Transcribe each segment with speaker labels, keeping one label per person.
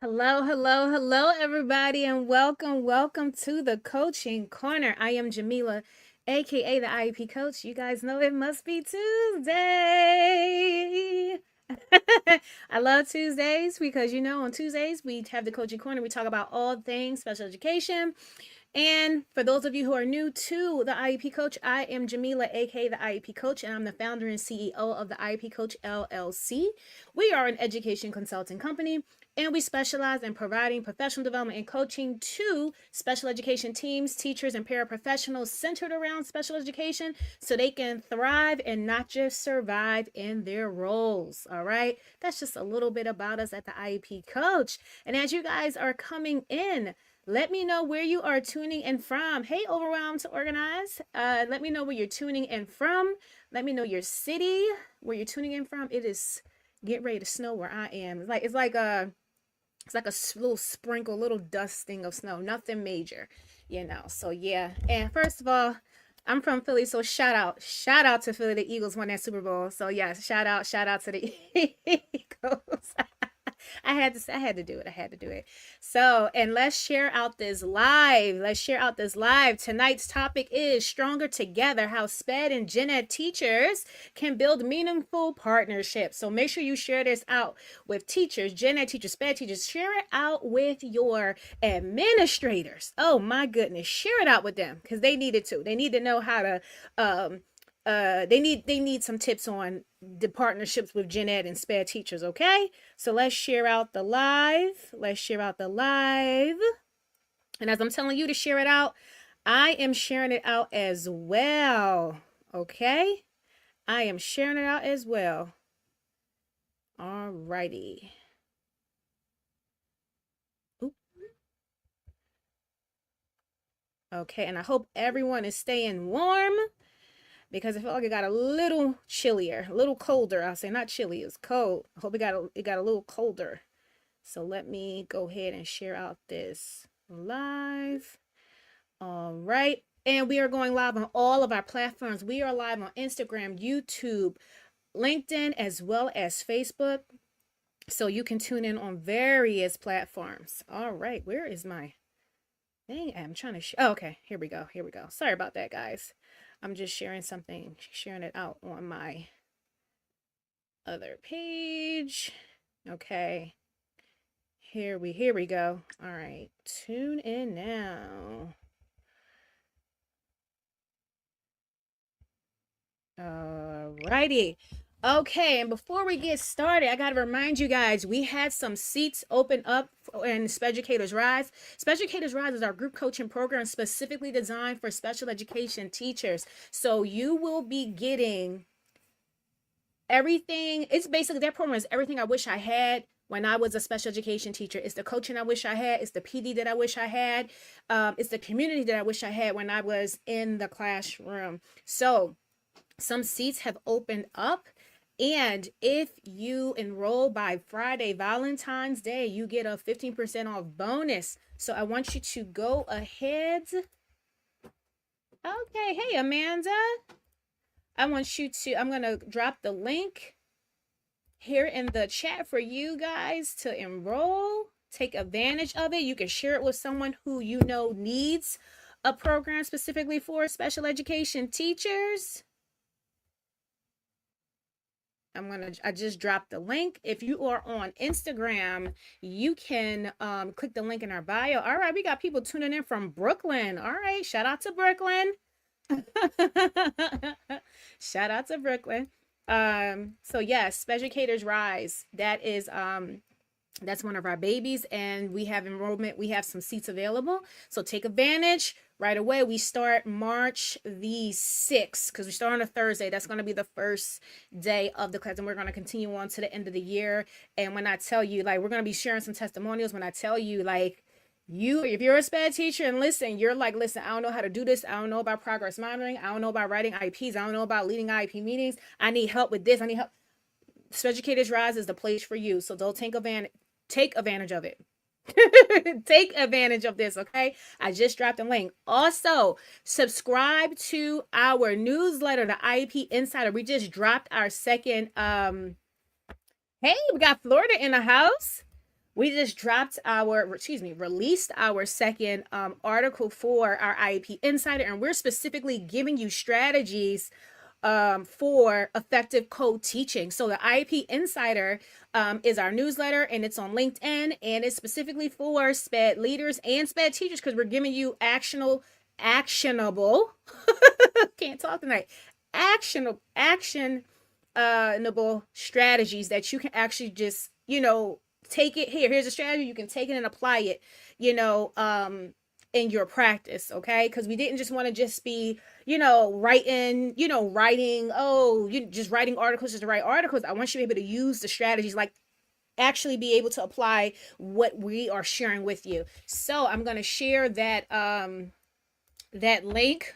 Speaker 1: Hello, hello, hello, everybody, and welcome to the Coaching Corner. I am Jamila, aka the IEP Coach. You guys know it must be Tuesday. I love Tuesdays because on Tuesdays we have the Coaching Corner. We talk about all things special education. And for those of you who are new to the IEP Coach, I am Jamila, aka the IEP Coach, and I'm the founder and CEO of the IEP Coach LLC. We are an education consulting company, and we specialize in providing professional development and coaching to special education teams, teachers, and paraprofessionals centered around special education so they can thrive and not just survive in their roles. All right, that's just a little bit about us at the IEP Coach. And as you guys are coming in, let me know where you are tuning in from. Hey, Overwhelmed to Organize. Let me know where you're tuning in from. Let me know your city, where you're tuning in from. It is getting ready to snow where I am. It's like a little sprinkle, little dusting of snow. Nothing major, So yeah. And first of all, I'm from Philly, so shout out to Philly. The Eagles won that Super Bowl. So yeah, shout out to the Eagles. I had to do it. I had to do it. So, and let's share out this live. Tonight's topic is Stronger Together, how SPED and Gen Ed teachers can build meaningful partnerships. So make sure you share this out with teachers, Gen Ed teachers, SPED teachers. Share it out with your administrators. Oh my goodness. Share it out with them because they need it too. They need to know how to they need some tips on the partnerships with Gen Ed and SPED teachers. Okay, so let's share out the live. And as I'm telling you to share it out, I am sharing it out as well. Okay, I am sharing it out as well. All righty. Okay, and I hope everyone is staying warm, because I felt like it got a little chillier, a little colder. I'll say not chilly, it's cold. I hope it got a little colder. So let me go ahead and share out this live. All right. And we are going live on all of our platforms. We are live on Instagram, YouTube, LinkedIn, as well as Facebook. So you can tune in on various platforms. All right. Where is my thing? I'm trying to oh, okay. Here we go. Sorry about that, guys. I'm just sharing it out on my other page. Okay. Here we go. All right. Tune in now. All righty. Okay, and before we get started, I got to remind you guys, we had some seats open up in SPEDucators Rise. SPEDucators Rise is our group coaching program specifically designed for special education teachers. So you will be getting everything. It's basically, that program is everything I wish I had when I was a special education teacher. It's the coaching I wish I had. It's the PD that I wish I had. It's the community that I wish I had when I was in the classroom. So some seats have opened up. And if you enroll by Friday, Valentine's Day, you get a 15% off bonus. So I want you to go ahead. Okay, hey, Amanda. I'm going to drop the link here in the chat for you guys to enroll. Take advantage of it. You can share it with someone who you know needs a program specifically for special education teachers. I just dropped the link. If you are on Instagram, you can click the link in our bio. All right, we got people tuning in from Brooklyn. All right, shout out to Brooklyn. Shout out to Brooklyn. So yes, SPEDucators Rise. That is that's one of our babies, and we have enrollment. We have some seats available, so take advantage right away. We start March the 6th because we start on a Thursday. That's going to be the first day of the class, and we're going to continue on to the end of the year. And when I tell you, like, we're going to be sharing some testimonials. When I tell you, like, if you're a SPED teacher and you're like, listen, I don't know how to do this. I don't know about progress monitoring. I don't know about writing IEPs. I don't know about leading IEP meetings. I need help with this. I need help. SPEDucators Rise is the place for you. So don't take advantage of it. Take advantage of this, okay? I just dropped a link. Also, subscribe to our newsletter, the IEP Insider. We just dropped our second hey, we got Florida in the house. we just released our second article for our IEP Insider, and we're specifically giving you strategies for effective co-teaching. So the IEP Insider is our newsletter, and it's on LinkedIn, and it's specifically for SPED leaders and SPED teachers because we're giving you actionable can't talk tonight actionable strategies that you can actually just take it. Here's a strategy, you can take it and apply it in your practice. Okay, because we didn't just want to just be writing, oh, you just writing articles just to write articles. I want you to be able to use the strategies, like actually be able to apply what we are sharing with you. So I'm going to share that link.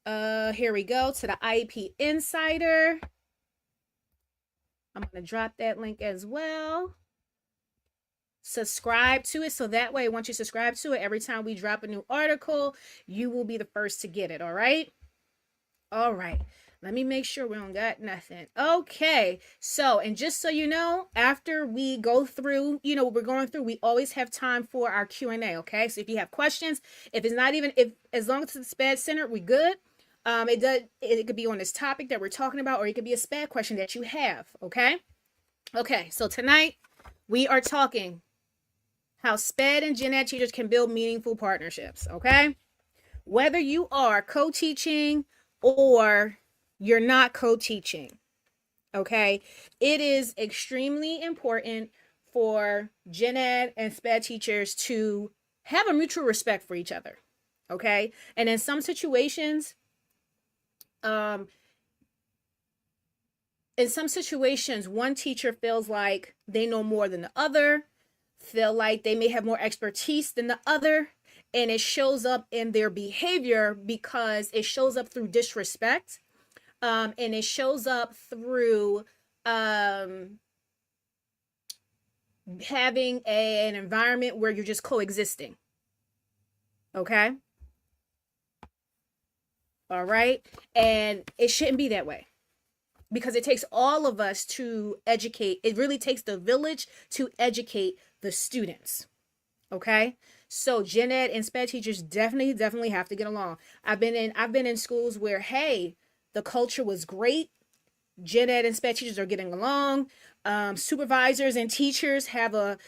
Speaker 1: Here we go to the IEP Insider. I'm going to drop that link as well. Subscribe to it, so that way once you subscribe to it, every time we drop a new article, you will be the first to get it. All right, let me make sure we don't got nothing. Okay, so, and just so you know, after we go through what we're going through, we always have time for our Q&A. Okay, so if you have questions, if it's not even, if as long as it's SPED centered, we good. It could be on this topic that we're talking about, or it could be a SPED question that you have. Okay, so tonight we are talking how SPED and Gen Ed teachers can build meaningful partnerships. Okay, whether you are co-teaching or you're not co-teaching, okay, it is extremely important for Gen Ed and SPED teachers to have a mutual respect for each other. Okay, and in some situations, one teacher feels like they know more than the other, feel like they may have more expertise than the other, and it shows up in their behavior because it shows up through disrespect, and it shows up through having an environment where you're just coexisting. Okay, all right, and it shouldn't be that way, because it takes all of us to educate. It really takes the village to educate the students. Okay, so Gen Ed and SPED teachers definitely have to get along. I've been in schools where, hey, the culture was great. Gen Ed and SPED teachers are getting along. Supervisors and teachers have a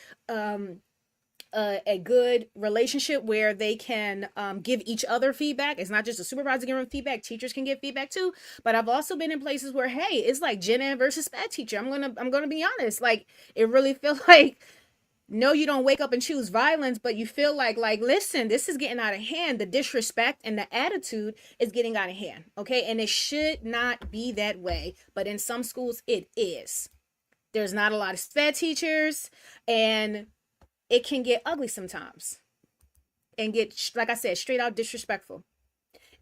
Speaker 1: good relationship where they can give each other feedback. It's not just a supervisor giving feedback, teachers can give feedback too. But I've also been in places where, hey, it's like Gen Ed versus SPED teacher. I'm gonna be honest, like it really feels like, no, you don't wake up and choose violence, but you feel like listen, this is getting out of hand. The disrespect and the attitude is getting out of hand. Okay, and it should not be that way, but in some schools it is. There's not a lot of SPED teachers, and it can get ugly sometimes and get, like I said, straight out disrespectful.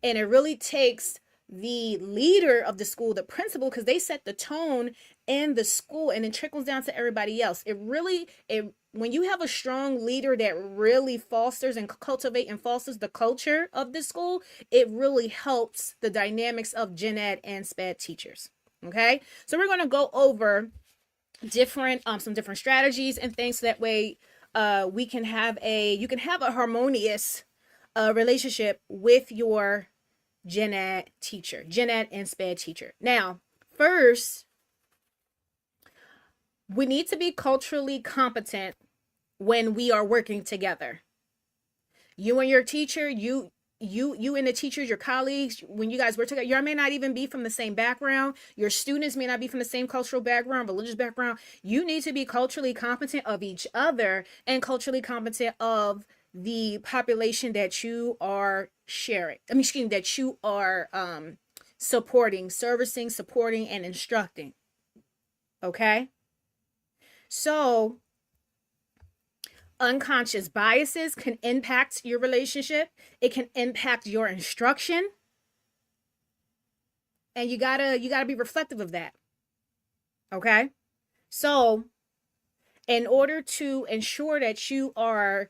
Speaker 1: And it really takes the leader of the school, the principal, because they set the tone in the school, and it trickles down to everybody else. When you have a strong leader that really fosters and cultivates and fosters the culture of the school, it really helps the dynamics of Gen Ed and SPED teachers. Okay, so we're going to go over some different strategies and things, so that way you can have a harmonious relationship with your Gen Ed and SPED teacher. Now, first, we need to be culturally competent when we are working together. You and your teacher, you and the teachers, your colleagues, when you guys work together, you may not even be from the same background. Your students may not be from the same cultural background, religious background. You need to be culturally competent of each other and culturally competent of the population that you are sharing. That you are supporting, servicing, supporting, and instructing. Okay? So, unconscious biases can impact your relationship. It can impact your instruction. And you gotta be reflective of that. Okay? So, in order to ensure that you are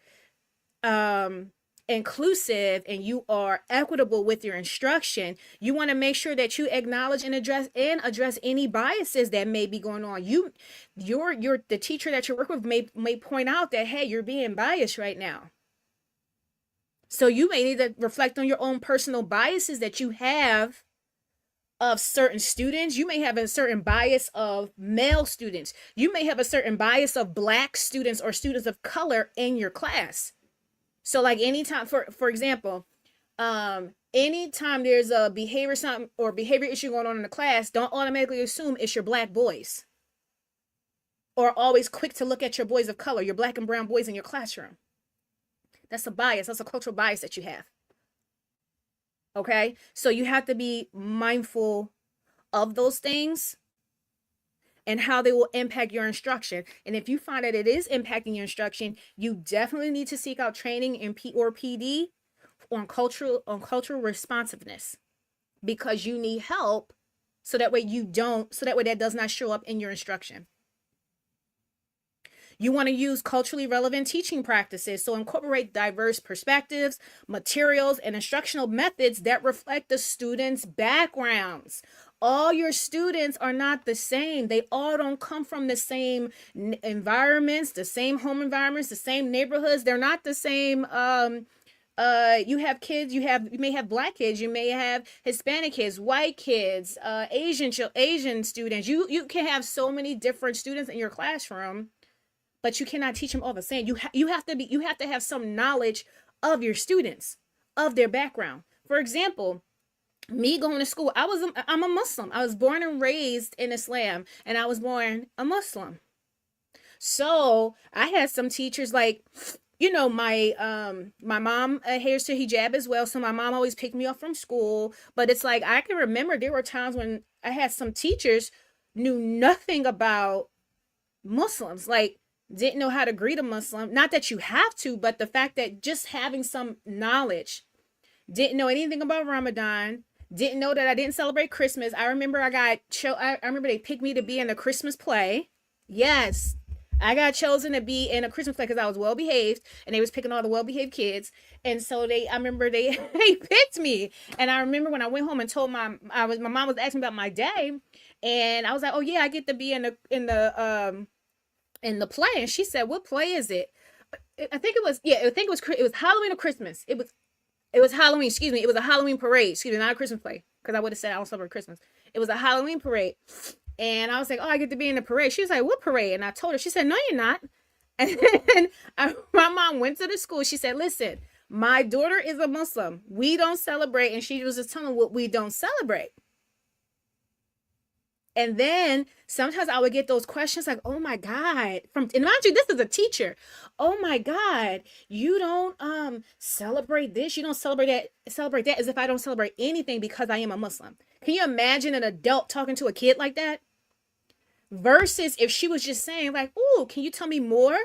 Speaker 1: inclusive and you are equitable with your instruction, you want to make sure that you acknowledge and address any biases that may be going on. The teacher that you work with may point out that, hey, you're being biased right now. So you may need to reflect on your own personal biases that you have of certain students. You may have a certain bias of male students. You may have a certain bias of Black students or students of color in your class. So like anytime, for example, anytime there's a behavior issue going on in the class, don't automatically assume it's your Black boys, or always quick to look at your boys of color, your Black and brown boys in your classroom. That's a bias. That's a cultural bias that you have. Okay, so you have to be mindful of those things and how they will impact your instruction. And if you find that it is impacting your instruction, you definitely need to seek out training in PD on cultural responsiveness, because you need help so that way that does not show up in your instruction. You want to use culturally relevant teaching practices. So incorporate diverse perspectives, materials, and instructional methods that reflect the students' backgrounds. All your students are not the same. They all don't come from the same environments, the same home environments, the same neighborhoods. They're not the same. You have kids, you may have Black kids, you may have Hispanic kids, white kids, Asian students. You can have so many different students in your classroom, but you cannot teach them all the same. You have to have some knowledge of your students, of their background. For example, me going to school, I'm a Muslim. I was born and raised in Islam, and I was born a Muslim. So I had some teachers like, my mom adheres to hijab as well. So my mom always picked me up from school. But it's like, I can remember there were times when I had some teachers knew nothing about Muslims, like didn't know how to greet a Muslim. Not that you have to, but the fact that just having some knowledge, didn't know anything about Ramadan, didn't know that I didn't celebrate Christmas. I remember I remember they picked me to be in a Christmas play. Yes, I got chosen to be in a Christmas play because I was well behaved, and they was picking all the well behaved kids. And so I remember they picked me. And I remember when I went home and told my mom was asking about my day, and I was like, oh yeah, I get to be in the play. And she said, what play is it? I think it was Halloween or Christmas. It was Halloween, excuse me. It was a Halloween parade, excuse me, not a Christmas play, because I would have said I don't celebrate Christmas. It was a Halloween parade. And I was like, oh, I get to be in the parade. She was like, what parade? And I told her. She said, no, you're not. And then my mom went to the school. She said, listen, my daughter is a Muslim. We don't celebrate. And she was just telling what we don't celebrate. And then sometimes I would get those questions like, oh my God, and mind you, this is a teacher. Oh my God, you don't celebrate this, you don't celebrate that, as if I don't celebrate anything because I am a Muslim. Can you imagine an adult talking to a kid like that? Versus if she was just saying like, oh, can you tell me more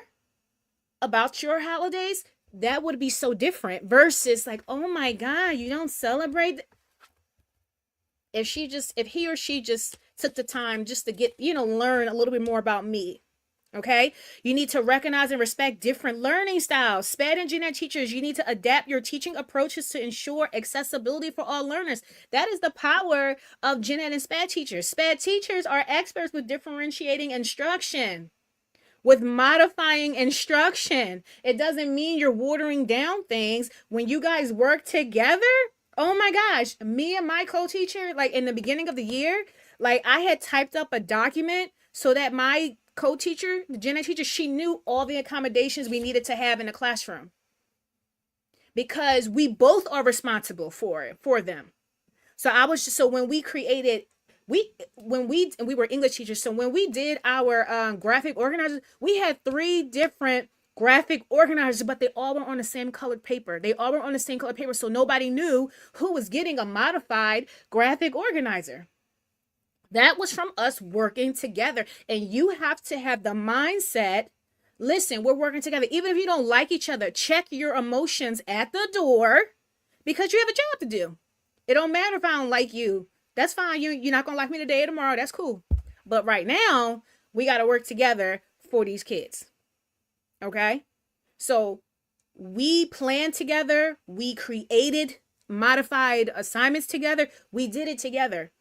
Speaker 1: about your holidays? That would be so different. Versus like, oh my God, you don't celebrate. If he or she just took the time just to get, learn a little bit more about me. Okay. You need to recognize and respect different learning styles. SPED and Gen Ed teachers, you need to adapt your teaching approaches to ensure accessibility for all learners. That is the power of Gen Ed and SPED teachers. SPED teachers are experts with differentiating instruction, with modifying instruction. It doesn't mean you're watering down things. When you guys work together, oh my gosh, me and my co-teacher, like in the beginning of the year, like I had typed up a document so that my co-teacher, the Gen Ed teacher, she knew all the accommodations we needed to have in the classroom, because we both are responsible for them. So when we created, we were English teachers. So when we did our graphic organizers, we had 3 different graphic organizers, but they all were on the same colored paper. So nobody knew who was getting a modified graphic organizer. That was from us working together. And you have to have the mindset, listen, we're working together. Even if you don't like each other, check your emotions at the door, because you have a job to do. It don't matter if I don't like you. That's fine. You're not going to like me today or tomorrow. That's cool. But right now, we got to work together for these kids. Okay? So We planned together. We created modified assignments together. We did it together.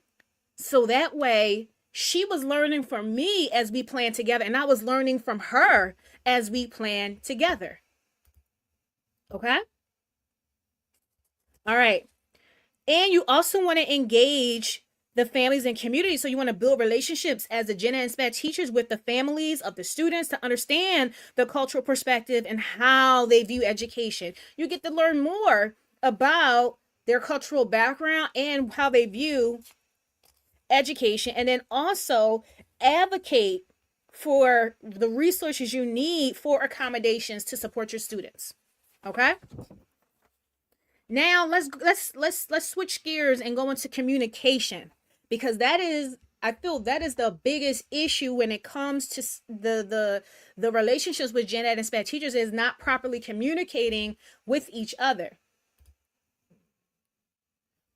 Speaker 1: So that way, she was learning from me as we planned together, and I was learning from her as we planned together. Okay? All right. And you also want to engage the families and community. So you want to build relationships as the Gen Ed and SPED teachers with the families of the students to understand the cultural perspective and how they view education. You get to learn more about their cultural background and how they view education, and then also advocate for the resources you need for accommodations to support your students. Okay? Now let's switch gears and go into communication, because that is, I feel that is the biggest issue when it comes to the relationships with Gen Ed and SPED teachers, is not properly communicating with each other.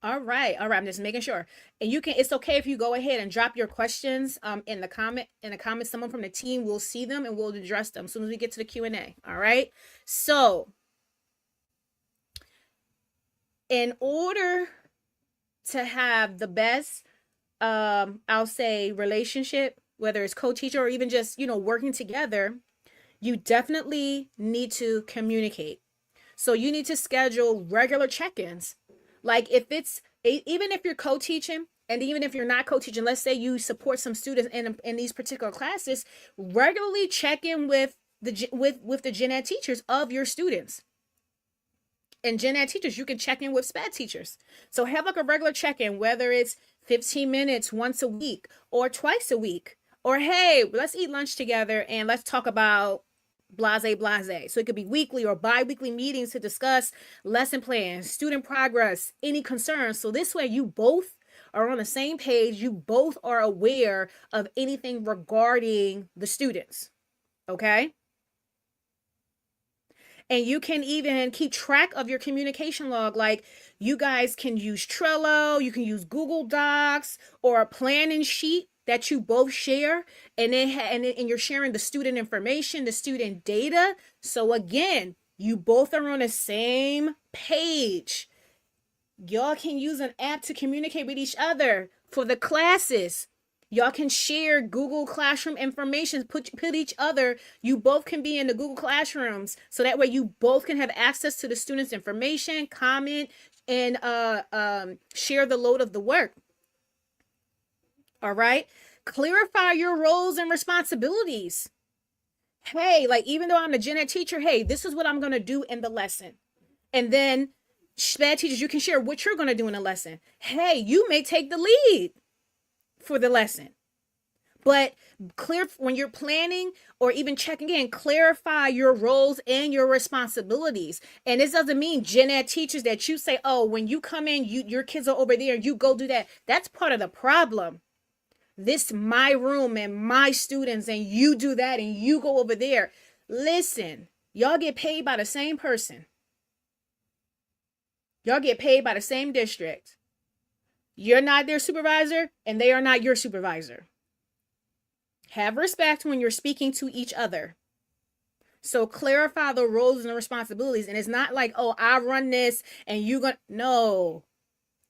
Speaker 1: All right, all right. I'm just making sure. And you can, it's okay if you go ahead and drop your questions in the comments. Someone from the team will see them and we'll address them as soon as we get to the Q&A. All right. So in order to have the best I'll say relationship, whether it's co-teacher or even just, working together, you definitely need to communicate. So you need to schedule regular check-ins. Like if it's, even if you're co-teaching, and even if you're not co-teaching, let's say you support some students in these particular classes, regularly check in with the Gen Ed teachers of your students. And Gen Ed teachers, you can check in with SPED teachers. So have like a regular check-in, whether it's 15 minutes once a week or twice a week, or hey, let's eat lunch together and let's talk about blase. So it could be weekly or bi-weekly meetings to discuss lesson plans, student progress, any concerns. So this way you both are on the same page. You both are aware of anything regarding the students. Okay? And you can even keep track of your communication log. Like you guys can use Trello, you can use Google Docs or a planning sheet that you both share, and then and you're sharing the student information, the student data. So again, you both are on the same page. Y'all can use an app to communicate with each other for the classes. Y'all can share Google Classroom information, put each other, you both can be in the Google Classrooms. So that way you both can have access to the students' information, comment, and share the load of the work. All right. Clarify your roles and responsibilities. Hey, like even though I'm a Gen Ed teacher, hey, this is what I'm going to do in the lesson. And then SPED teachers, you can share what you're going to do in the lesson. Hey, you may take the lead for the lesson. But clear when you're planning or even checking in, clarify your roles and your responsibilities. And this doesn't mean Gen Ed teachers that you say, oh, when you come in, your kids are over there and you go do that. That's part of the problem. This my room and my students, and you do that and you go over there. Listen, y'all get paid by the same person. Y'all get paid by the same district. You're not their supervisor and they are not your supervisor. Have respect when you're speaking to each other. So clarify the roles and the responsibilities. And it's not like, oh, I run this and you gonna, no.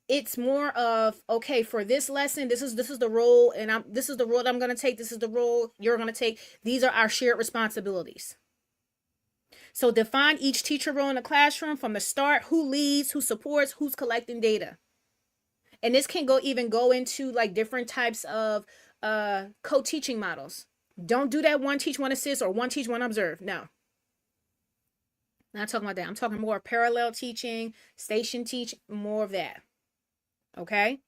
Speaker 1: It's more of, okay, for this lesson, this is the role, and this is the role that I'm going to take. This is the role you're going to take. These are our shared responsibilities. So define each teacher role in the classroom from the start: who leads, who supports, who's collecting data. And this can even go into like different types of co-teaching models. Don't do that one teach, one assist, or one teach, one observe. No. Not talking about that. I'm talking more parallel teaching, station teach, more of that. Okay?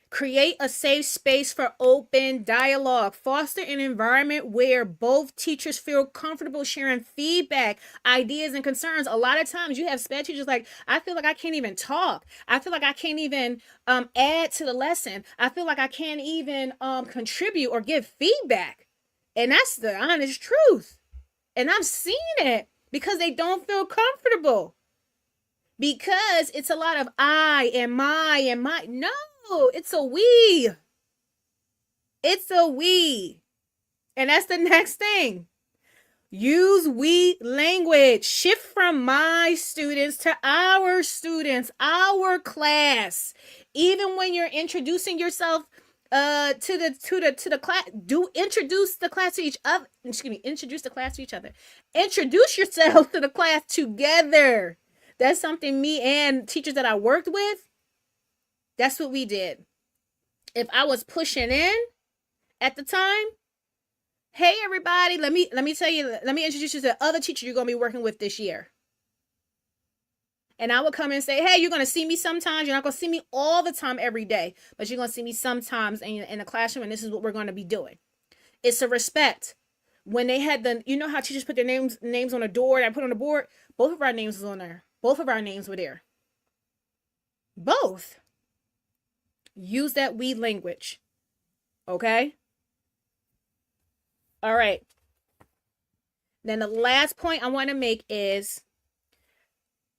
Speaker 1: Create a safe space for open dialogue. Foster an environment where both teachers feel comfortable sharing feedback, ideas, and concerns. A lot of times you have SPED teachers like, I feel like I can't even talk. I feel like I can't even add to the lesson. I feel like I can't even contribute or give feedback. And that's the honest truth. And I've seen it because they don't feel comfortable. Because it's a lot of I and my and my. No, it's a we. It's a we. And that's the next thing. Use we language. Shift from my students to our students, our class. Even when you're introducing yourself to the class, do introduce the class to each other. Excuse me, introduce the class to each other. Introduce yourself to the class together. That's something me and teachers that I worked with, that's what we did. If I was pushing in at the time, hey everybody, let me tell you, let me introduce you to the other teacher you're gonna be working with this year. And I would come and say, hey, you're gonna see me sometimes. You're not gonna see me all the time every day, but you're gonna see me sometimes in the classroom, and this is what we're gonna be doing. It's a respect. When they had the, you know how teachers put their names on a door and I put on the board? Both of our names was on there. Both of our names were there. Both. Use that we language. Okay? All right. Then the last point I want to make is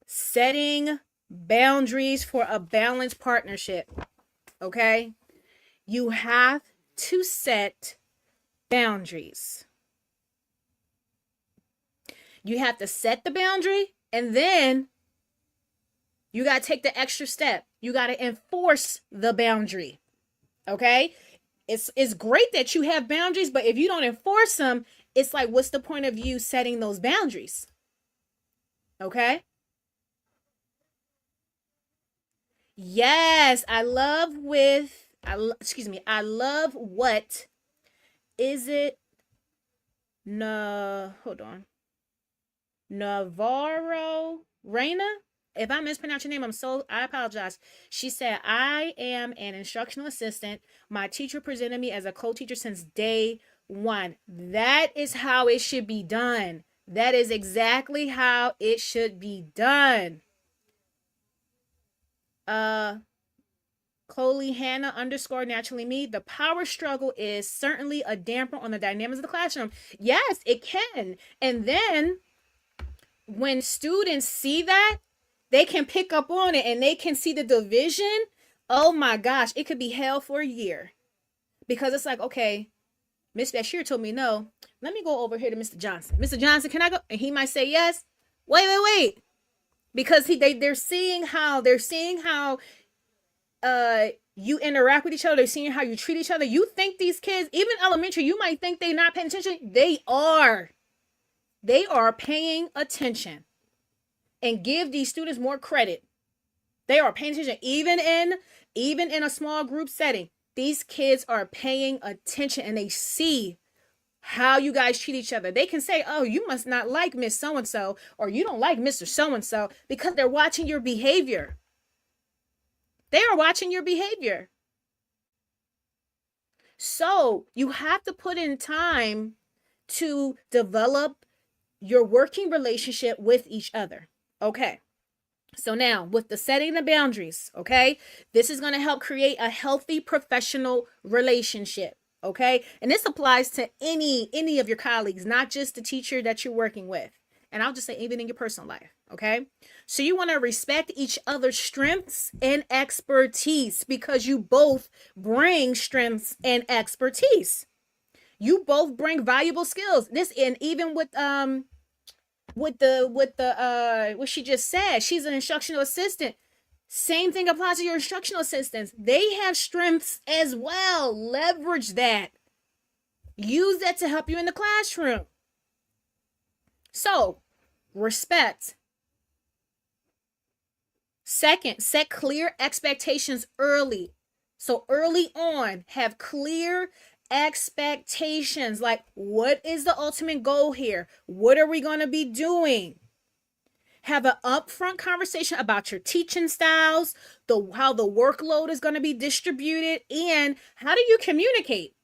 Speaker 1: setting boundaries for a balanced partnership. Okay? You have to set boundaries. You have to set the boundary, and then you got to take the extra step. You got to enforce the boundary. Okay? It's great that you have boundaries, but if you don't enforce them, it's like, what's the point of you setting those boundaries? Okay? Yes, I love what is it? No, hold on. Navarro Reina. If I mispronounce your name, I apologize. She said, I am an instructional assistant. My teacher presented me as a co-teacher since day one. That is how it should be done. That is exactly how it should be done. Chloe Hannah _ naturally me. The power struggle is certainly a damper on the dynamics of the classroom. Yes, it can. And then when students see that, they can pick up on it and they can see the division. Oh my gosh, it could be hell for a year. Because it's like, okay, Miss Bashir told me no. Let me go over here to Mr. Johnson. Mr. Johnson, can I go? And he might say yes. Wait. Because they're seeing how you interact with each other. They're seeing how you treat each other. You think these kids, even elementary, you might think they're not paying attention. They are. They are paying attention. And give these students more credit. They are paying attention. Even in a small group setting, these kids are paying attention and they see how you guys treat each other. They can say, oh, you must not like Miss So-and-so, or you don't like Mr. So-and-so, because they're watching your behavior. They are watching your behavior. So you have to put in time to develop your working relationship with each other. Okay. So now with the setting the boundaries, okay, this is going to help create a healthy professional relationship. Okay. And this applies to any of your colleagues, not just the teacher that you're working with. And I'll just say even in your personal life. Okay. So you want to respect each other's strengths and expertise, because you both bring strengths and expertise. You both bring valuable skills. This, and even with what she just said, she's an instructional assistant. Same thing applies to your instructional assistants. They have strengths as well. Leverage that. Use that to help you in the classroom. So, respect. Second, set clear expectations early. So early on, have clear expectations. Like, what is the ultimate goal here? What are we going to be doing? Have an upfront conversation about your teaching styles, how the workload is going to be distributed, and how do you communicate?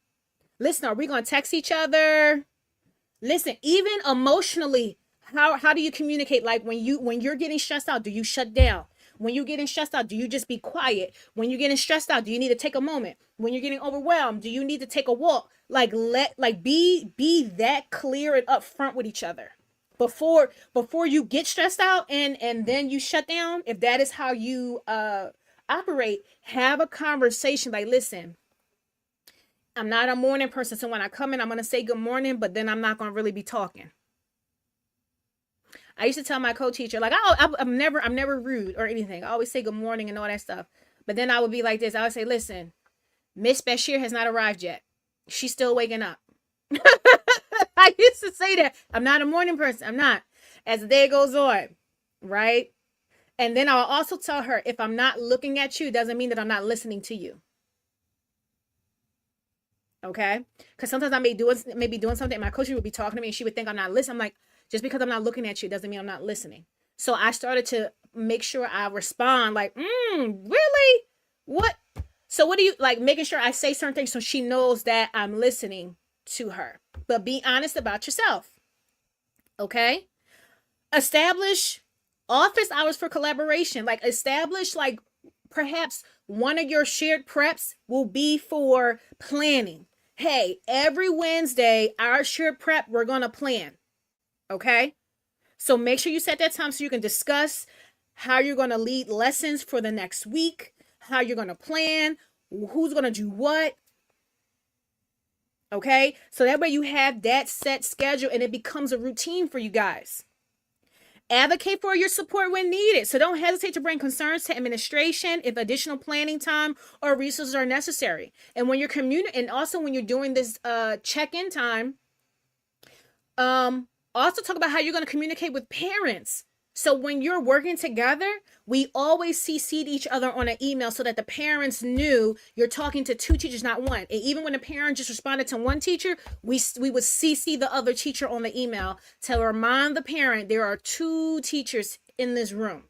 Speaker 1: Listen, are we going to text each other? Listen, even emotionally, how do you communicate? Like when you're getting stressed out, do you shut down? When you're getting stressed out, do you just be quiet? When you're getting stressed out, do you need to take a moment? When you're getting overwhelmed, do you need to take a walk? Be that clear and upfront with each other before you get stressed out and then you shut down. If that is how you operate, have a conversation. Like, listen, I'm not a morning person, so when I come in, I'm gonna say good morning, but then I'm not gonna really be talking. I used to tell my co-teacher, like, I'm never rude or anything. I always say good morning and all that stuff. But then I would be like this. I would say, listen, Miss Bashir has not arrived yet. She's still waking up. I used to say that. I'm not a morning person. I'm not. As the day goes on, right? And then I'll also tell her, if I'm not looking at you, it doesn't mean that I'm not listening to you. Okay? Because sometimes I may be doing something, and my coach would be talking to me, and she would think I'm not listening. I'm like, just because I'm not looking at you doesn't mean I'm not listening. So I started to make sure I respond like, really? What? So what do you like? Making sure I say certain things so she knows that I'm listening to her. But be honest about yourself. Okay? Establish office hours for collaboration. Like establish like perhaps one of your shared preps will be for planning. Hey, every Wednesday, our shared prep, we're going to plan. Okay? So make sure you set that time so you can discuss how you're going to lead lessons for the next week, how you're going to plan, who's going to do what. Okay? So that way you have that set schedule and it becomes a routine for you guys. Advocate for your support when needed. So don't hesitate to bring concerns to administration if additional planning time or resources are necessary. And when you're and also when you're doing this check-in time, also talk about how you're going to communicate with parents. So when you're working together, we always CC'd each other on an email so that the parents knew you're talking to two teachers, not one. And even when the parent just responded to one teacher, we would CC the other teacher on the email to remind the parent there are two teachers in this room.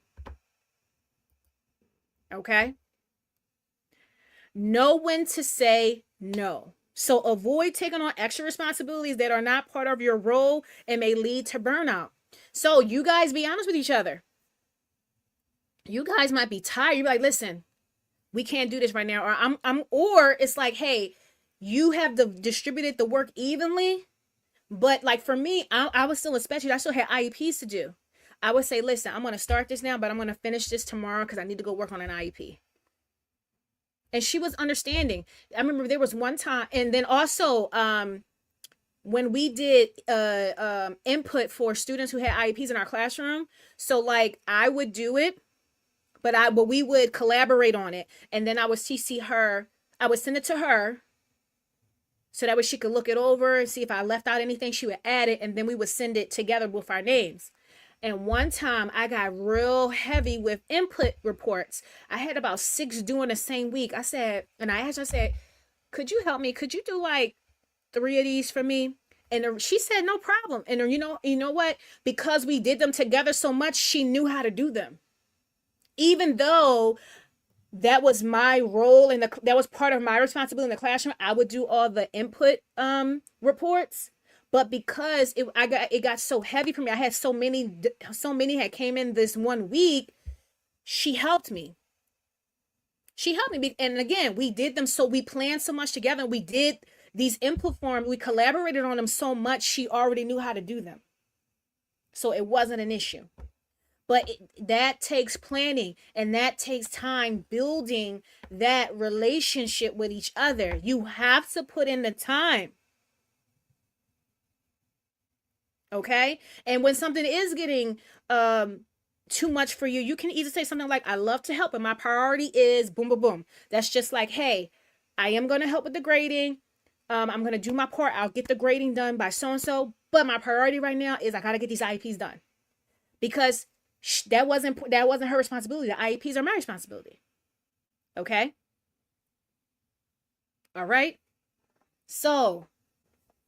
Speaker 1: Okay? Know when to say no. So avoid taking on extra responsibilities that are not part of your role and may lead to burnout. So you guys be honest with each other. You guys might be tired. You're like, listen, we can't do this right now. Or it's like, hey, you have distributed the work evenly. But like for me, I was still a specialist. I still had IEPs to do. I would say, listen, I'm going to start this now, but I'm going to finish this tomorrow because I need to go work on an IEP. And she was understanding. I remember there was one time, and then also, when we did input for students who had IEPs in our classroom, so like I would do it, but we would collaborate on it, and then I would CC her. I would send it to her, so that way she could look it over and see if I left out anything. She would add it, and then we would send it together with our names. And one time I got real heavy with input reports. I had about 6 during the same week. I said, could you help me? Could you do like 3 of these for me? And she said, no problem. And you know what? Because we did them together so much, she knew how to do them. Even though that was my role and that was part of my responsibility in the classroom, I would do all the input reports. But because it got so heavy for me, I had so many had came in this one week, she helped me. And again, we did them, so we planned so much together. We did these input forms, we collaborated on them so much, she already knew how to do them. So it wasn't an issue. But that takes planning, and that takes time building that relationship with each other. You have to put in the time. Okay? And when something is getting too much for you, you can either say something like, I love to help, and my priority is boom, boom, boom. That's just like, hey, I am going to help with the grading. I'm going to do my part. I'll get the grading done by so-and-so. But my priority right now is I got to get these IEPs done. Because that wasn't her responsibility. The IEPs are my responsibility. Okay? All right? So,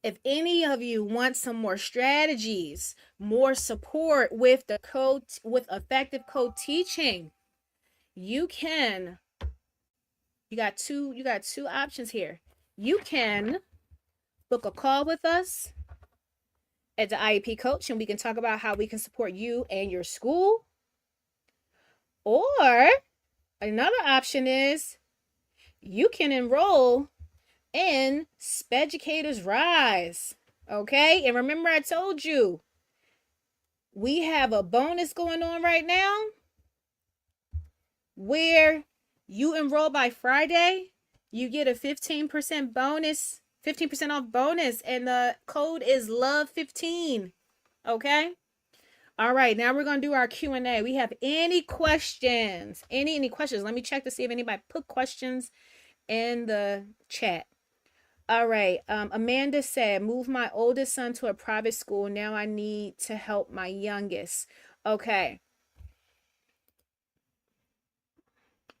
Speaker 1: if any of you want some more strategies, more support with with effective co-teaching, you got two options here. You can book a call with us at the IEP coach, and we can talk about how we can support you and your school. Or another option is you can enroll in Speducators Rise. Okay? And remember, I told you we have a bonus going on right now where you enroll by Friday, you get a 15% bonus, 15% off bonus, and the code is LOVE15. Okay? All right, now we're gonna do our Q&A. We have any questions? Any questions? Let me check to see if anybody put questions in the chat. All right. Amanda said, move my oldest son to a private school. Now I need to help my youngest. Okay.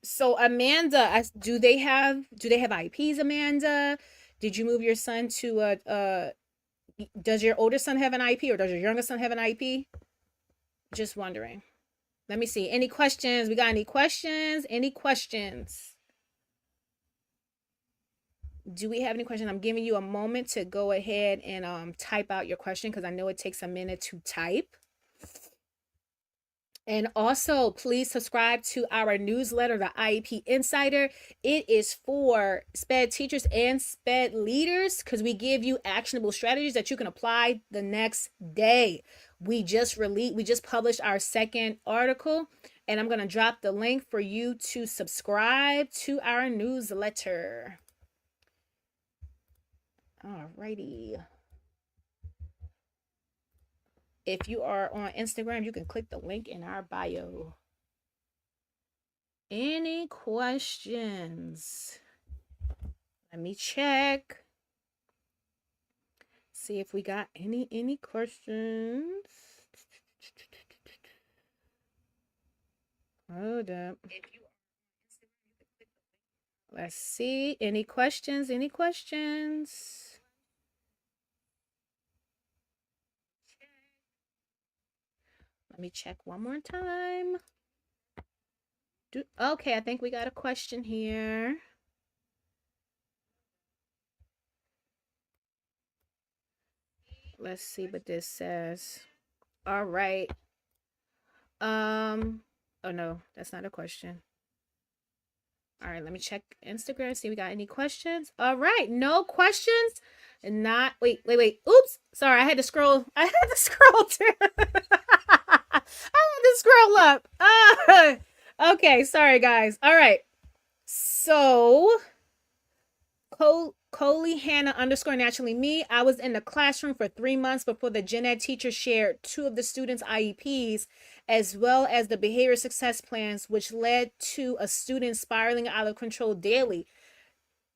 Speaker 1: So Amanda, do they have IEPs, Amanda? Did you move your son to a does your older son have an IEP or does your younger son have an IEP? Just wondering. Let me see. Any questions? We got any questions? Any questions? Do we have any questions? I'm giving you a moment to go ahead and type out your question because I know it takes a minute to type. And also, please subscribe to our newsletter, the IEP Insider. It is for SPED teachers and SPED leaders because we give you actionable strategies that you can apply the next day. We just published our second article, and I'm going to drop the link for you to subscribe to our newsletter. Alrighty. If you are on Instagram, you can click the link in our bio. Any questions? Let me check. See if we got any questions. Hold up. Let's see. Any questions? Any questions? Let me check one more time. Okay, I think we got a question here. Let's see what this says. All right. Oh no, that's not a question. All right, let me check Instagram, see if we got any questions. All right, no questions. And not wait. Oops. Sorry, I had to scroll. I had to scroll up. Okay, sorry guys. All right. So Coley Hannah _naturally me. I was in the classroom for 3 months before the gen ed teacher shared 2 of the students' IEPs as well as the behavior success plans, which led to a student spiraling out of control daily.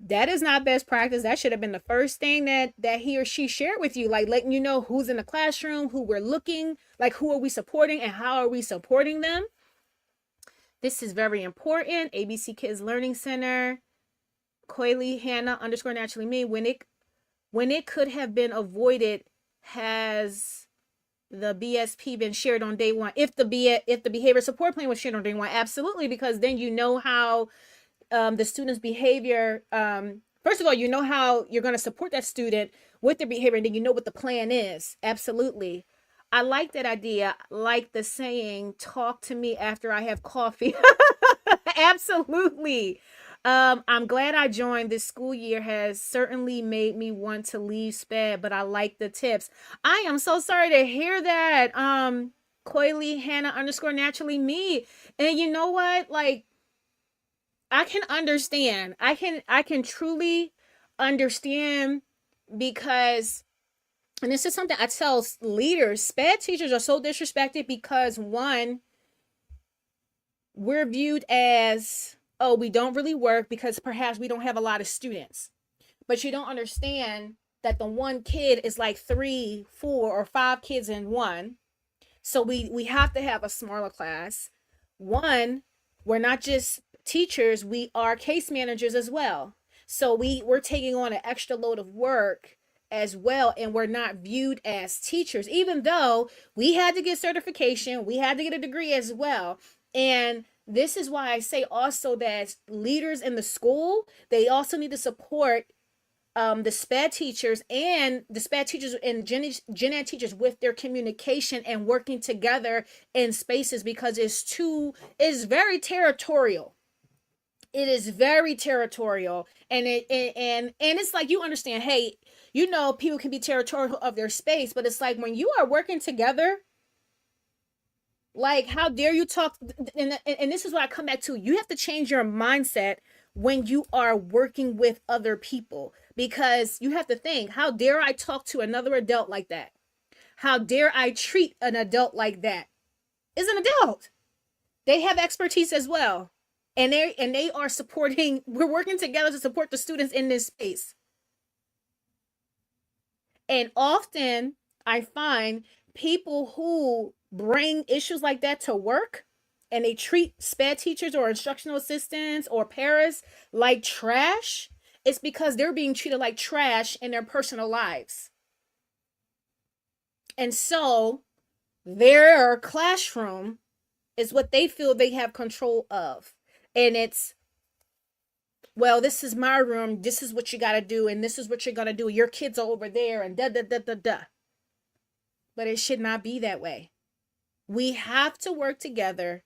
Speaker 1: That is not best practice. That should have been the first thing that he or she shared with you, like letting you know who's in the classroom, who we're looking, like who are we supporting and how are we supporting them. This is very important. ABC Kids Learning Center, Coily Hannah _naturally me. When it could have been avoided, has the BSP been shared on day one? If the behavior support plan was shared on day one, absolutely, because then you know how the student's behavior. First of all, you know how you're going to support that student with their behavior, and then you know what the plan is. Absolutely. I like that idea. Like the saying, talk to me after I have coffee. Absolutely. I'm glad I joined. This school year has certainly made me want to leave SPED, but I like the tips. I am so sorry to hear that. Coily Hannah _naturally me. And you know what? Like, I can understand. I can truly understand because, and this is something I tell leaders, SPED teachers are so disrespected because, one, we're viewed as, oh, we don't really work because perhaps we don't have a lot of students. But you don't understand that the one kid is like 3, 4, or 5 kids in one. So we have to have a smaller class. One, we're not just teachers, we are case managers as well. So we're taking on an extra load of work as well, and we're not viewed as teachers, even though we had to get certification, we had to get a degree as well. And this is why I say also that leaders in the school, they also need to support the SPED teachers and Gen Ed teachers with their communication and working together in spaces, because it's very territorial. It is very territorial, and it's like, you understand, hey, you know, people can be territorial of their space, but it's like when you are working together, like, how dare you talk? And this is what I come back to. You have to change your mindset when you are working with other people, because you have to think, how dare I talk to another adult like that? How dare I treat an adult like that? Is an adult. They have expertise as well. And they are supporting, we're working together to support the students in this space. And often I find people who bring issues like that to work and they treat SPED teachers or instructional assistants or paras like trash, it's because they're being treated like trash in their personal lives. And so their classroom is what they feel they have control of. And it's, well, this is my room. This is what you got to do. And this is what you're going to do. Your kids are over there and da, da, da, da, da. But it should not be that way. We have to work together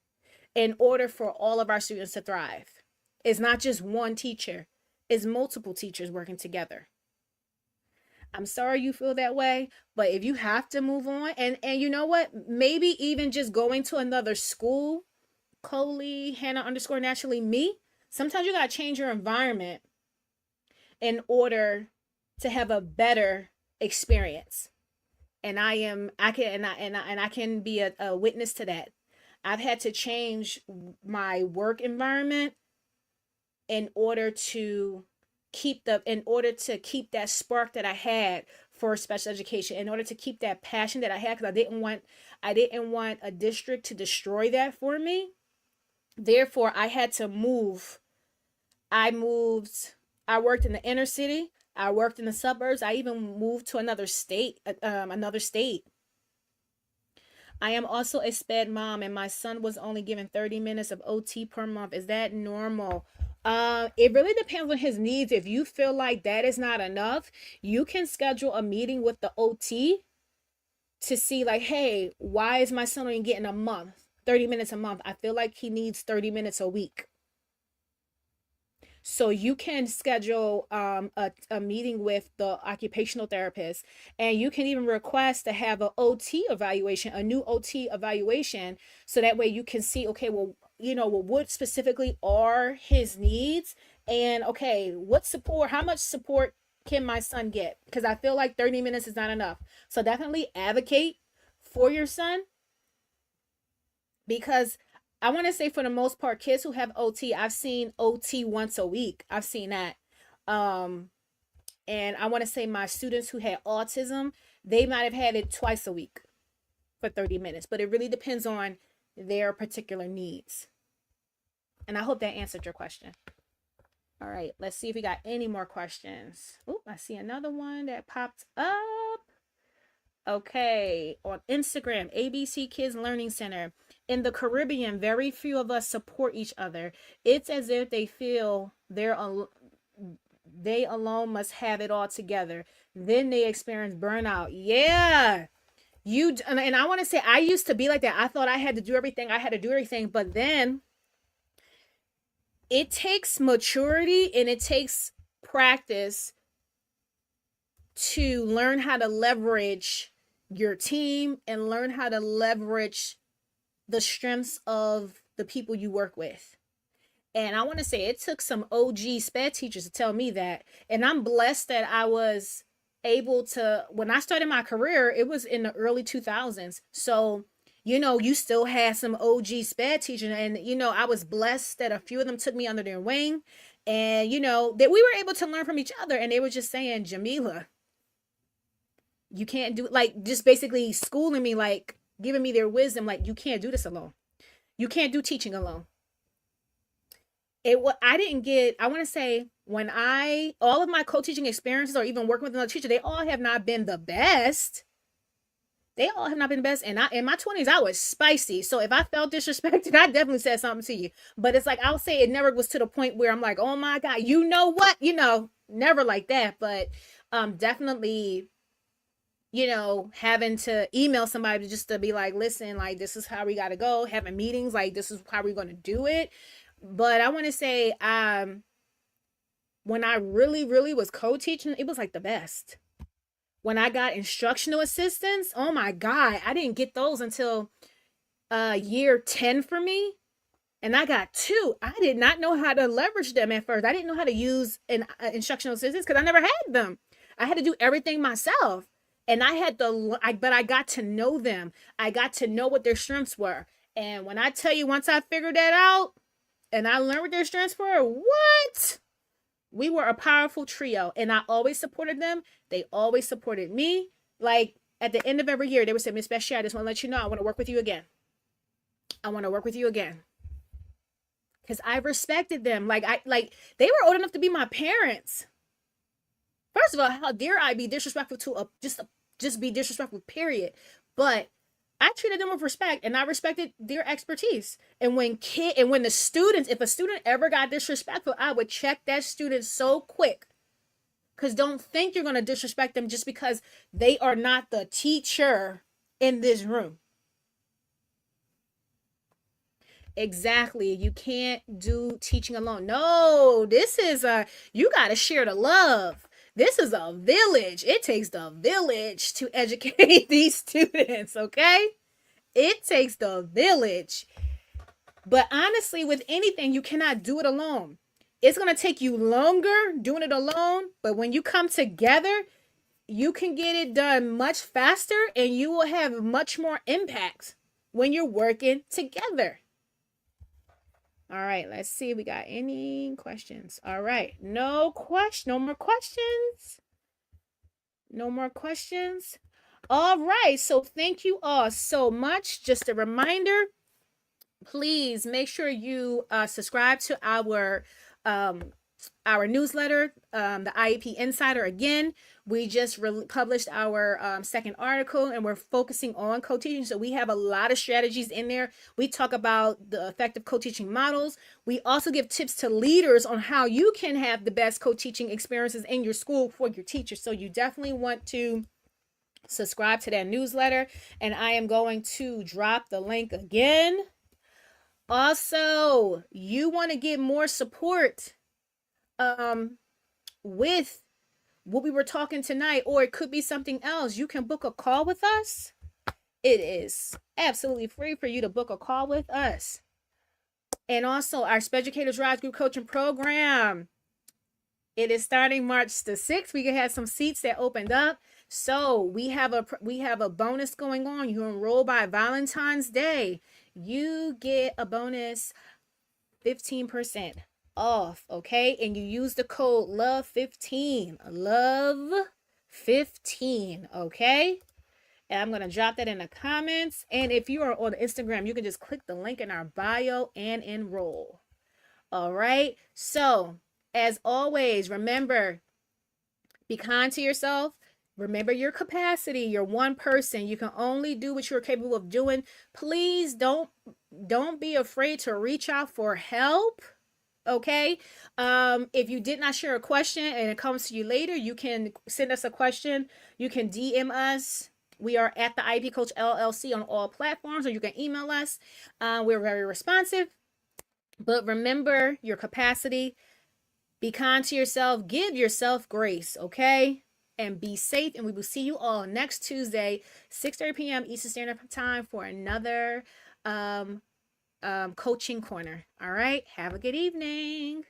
Speaker 1: in order for all of our students to thrive. It's not just one teacher. It's multiple teachers working together. I'm sorry you feel that way, but if you have to move on, and you know what, maybe even just going to another school, Coley, Hannah _ naturally me, sometimes you got to change your environment in order to have a better experience. And I can be a witness to that. I've had to change my work environment in order to keep that spark that I had for special education, in order to keep that passion that I had, because I didn't want a district to destroy that for me. Therefore, I had to move. I worked in the inner city. I worked in the suburbs. I even moved to another state. I am also a SPED mom, and my son was only given 30 minutes of OT per month. Is that normal? It really depends on his needs. If you feel like that is not enough, you can schedule a meeting with the OT to see like, hey, why is my son only getting 30 minutes a month? I feel like he needs 30 minutes a week. So you can schedule a meeting with the occupational therapist, and you can even request to have a new OT evaluation, so that way you can see, okay, well, what specifically are his needs, and okay, how much support can my son get? Because I feel like 30 minutes is not enough. So definitely advocate for your son, because I want to say for the most part, kids who have OT, I've seen OT once a week. I've seen that. And I want to say my students who had autism, they might have had it twice a week for 30 minutes. But it really depends on their particular needs. And I hope that answered your question. All right, let's see if we got any more questions. Oh, I see another one that popped up. Okay, on Instagram, ABC Kids Learning Center. In the Caribbean, very few of us support each other. It's as if they feel they alone must have it all together. Then they experience burnout. Yeah. And I want to say, I used to be like that. I thought I had to do everything. But then it takes maturity and it takes practice to learn how to leverage your team and learn how to leverage the strengths of the people you work with. And I want to say it took some OG SPED teachers to tell me that. And I'm blessed that I was able to, when I started my career, it was in the early 2000s. So, you still had some OG SPED teachers. And, I was blessed that a few of them took me under their wing. And, that we were able to learn from each other. And they were just saying, Jamila, you can't do, like, just basically schooling me, like, giving me their wisdom, like, you can't do this alone. You can't do teaching alone. I didn't get, I want to say, all of my co-teaching experiences or even working with another teacher, they all have not been the best. And in my 20s, I was spicy. So if I felt disrespected, I definitely said something to you. But it's like, I'll say it never was to the point where I'm like, oh my God, you know what? Never like that. But definitely, having to email somebody just to be like, listen, like, this is how we got to go, having meetings, like, this is how we're going to do it. But I want to say, when I really, really was co-teaching, it was like the best. When I got instructional assistants, oh my God, I didn't get those until year 10 for me. And I got 2. I did not know how to leverage them at first. I didn't know how to use an instructional assistants because I never had them. I had to do everything myself. And I had to, but I got to know them. I got to know what their strengths were. And when I tell you, once I figured that out and I learned what their strengths were, what? We were a powerful trio. And I always supported them. They always supported me. Like at the end of every year, they would say, Miss Beshia, I just want to let you know I want to work with you again. I want to work with you again. Because I respected them. Like they were old enough to be my parents. First of all, how dare I be disrespectful to just be disrespectful, period. But I treated them with respect and I respected their expertise. And when the students, if a student ever got disrespectful, I would check that student so quick. Because don't think you're going to disrespect them just because they are not the teacher in this room. Exactly. You can't do teaching alone. No, you got to share the love. This is a village. It takes the village to educate these students, okay? It takes the village. But honestly, with anything, you cannot do it alone. It's going to take you longer doing it alone, but when you come together, you can get it done much faster and you will have much more impact when you're working together. All right, let's see if we got any questions. All right, no more questions. No more questions. All right, so thank you all so much. Just a reminder, please make sure you subscribe to our newsletter, the IEP Insider. Again, we just published our second article and we're focusing on co-teaching. So we have a lot of strategies in there. We talk about the effective co-teaching models. We also give tips to leaders on how you can have the best co-teaching experiences in your school for your teachers. So you definitely want to subscribe to that newsletter. And I am going to drop the link again. Also, you want to get more support with what we were talking tonight, or it could be something else, you can book a call with us. It is absolutely free for you to book a call with us. And also our Speducators Rise Group Coaching Program. It is starting March the 6th. We can have some seats that opened up. So we have a bonus going on. You enroll by Valentine's Day. You get a bonus 15% off, okay? And you use the code LOVE15, LOVE15, okay? And I'm going to drop that in the comments. And if you are on Instagram, you can just click the link in our bio and enroll. All right? So, as always, remember, be kind to yourself. Remember your capacity. You're one person. You can only do what you're capable of doing. Please don't be afraid to reach out for help. Okay. If you did not share a question and it comes to you later, you can send us a question. You can DM us. We are at the IEP Coach LLC on all platforms, or you can email us. We're very responsive. But remember your capacity. Be kind to yourself. Give yourself grace. Okay. And be safe. And we will see you all next Tuesday, 6:30 p.m. Eastern Standard Time for another coaching corner. All right. Have a good evening.